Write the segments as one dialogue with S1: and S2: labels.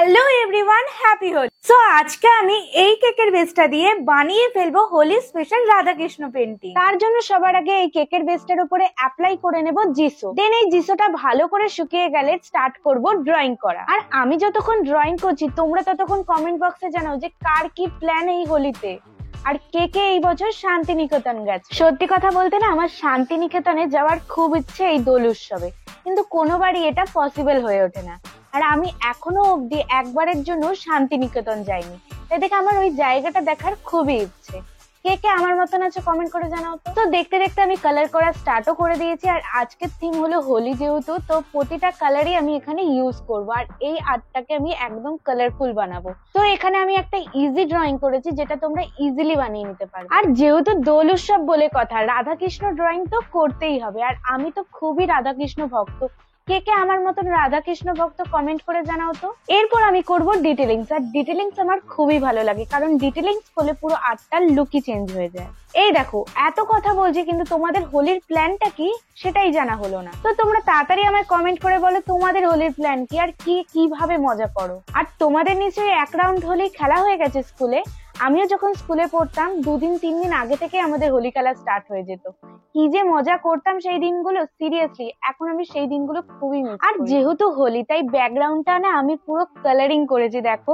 S1: Hello everyone, happy Holi. So আজকে আমি এই কেকের বেসটা দিয়ে বানিয়ে ফেলবো হোলি স্পেশাল রাধাকৃষ্ণ পেন্টিং। তার জন্য সবার আগে এই কেকের বেসটার উপরে অ্যাপ্লাই করে নেব জিসো। দেন এই জিসোটা ভালো করে শুকিয়ে গেলে স্টার্ট করব ড্রয়িং করা। আর আমি যতক্ষণ ড্রয়িং করছি তোমরা ততক্ষণ কমেন্ট বক্সে জানাও যে কার কি প্ল্যান এই হোলিতে, আর কে কে এই বছর শান্তিনিকেতন গেছে। সত্যি কথা বলতে না, আমার শান্তিনিকেতনে যাওয়ার খুব ইচ্ছে এই দোল উৎসবে, কিন্তু কোনোবারই এটা পসিবল হয়ে ওঠে না। আর আমি এখনো অব্দি একবারের জন্য শান্তিনিকেতন যাইনি, তাই দেখে আমার ওই জায়গাটা দেখার খুবই ইচ্ছে। কে কে আমার মতন আছে কমেন্ট করে জানাও তো। তো দেখতে দেখতে আমি কালার করা স্টার্টও করে দিয়েছি। আর আজকের থিম হলো হোলি যেহেতু, তো প্রতিটা কালারই আমি এখানে ইউজ করব। আর এই আর্টটাকে আমি একদম কালারফুল বানাবো। তো এখানে আমি একটা ইজি ড্রয়িং করেছি যেটা তোমরা ইজিলি বানিয়ে নিতে পারো। আর যেহেতু দোল উৎসব বলে কথা, রাধাকৃষ্ণ ড্রয়িং তো করতেই হবে। আর আমি তো খুবই রাধাকৃষ্ণ ভক্ত। কে কে আমার মতন রাধাকৃষ্ণ ভক্ত কমেন্ট করে জানাও তো। এরপর আমি করব ডিটেলিংস। আর ডিটেলিংস আমার খুবই ভালো লাগে, কারণ ডিটেলিংস করলে পুরো আর্টটার লুকই চেঞ্জ হয়ে যায়। এই দেখো, এত কথা বলছি কিন্তু তোমাদের হোলির প্ল্যানটা কি সেটাই জানা হলো না। তো তোমরা তাড়াতাড়ি আমায় কমেন্ট করে বলো তোমাদের হোলির প্ল্যান কি, আর কিভাবে মজা করো। আর তোমাদের নিশ্চয়ই এক রাউন্ড হোলি খেলা হয়ে গেছে স্কুলে। আমিও যখন স্কুলে পড়তাম 2-3 দিন আগে থেকে আমাদের হোলি খেলা স্টার্ট হয়ে যেত। কি যে মজা করতাম সেই দিনগুলো, সিরিয়াসলি এখন আমি সেই দিনগুলো খুবই মিস করি। আর যেহেতু হোলি তাই ব্যাকগ্রাউন্ডটা না আমি পুরো কালারিং করেছি, দেখো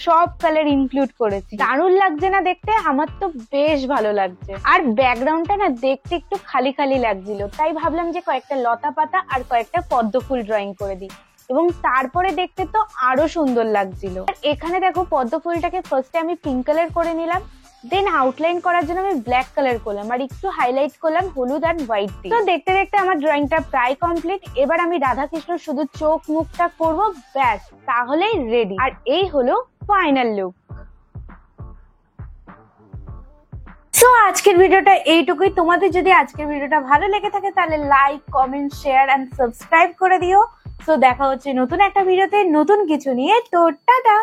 S1: সব কালার ইনক্লুড করেছি। দারুণ লাগছে না দেখতে? আমার তো বেশ ভালো লাগছে। আর ব্যাকগ্রাউন্ডটা না দেখতে একটু খালি খালি লাগছিল, তাই ভাবলাম যে কয়েকটা লতা পাতা আর কয়েকটা পদ্ম ফুল ড্রয়িং করে দিই, এবং তারপরে দেখতে তো আরো সুন্দর লাগছিল। আর এখানে দেখো পদ্ম ফুলটাকে ফার্স্টে আমি পিঙ্ক কালার করে নিলাম, দেন আউটলাইন করার জন্য আমি ব্ল্যাক কালার করলাম, আর একটু হাইলাইট করলাম হলুদ আর হোয়াইট দিয়ে। তো দেখতে দেখতে আমার ড্রয়িংটা প্রায় কমপ্লিট। এবার আমি রাধাকৃষ্ণ শুধু চোখ মুখটা করব, ব্যাস তাহলেই রেডি। আর এই হলো ফাইনাল লুক। সো আজকের ভিডিওটা এইটুকুই। তোমাদের যদি আজকের ভিডিওটা ভালো লেগে থাকে তাহলে like, comment, share and subscribe করে দিও। সো দেখা হচ্ছে নতুন একটা ভিডিওতে নতুন কিছু নিয়ে। তো টাটা।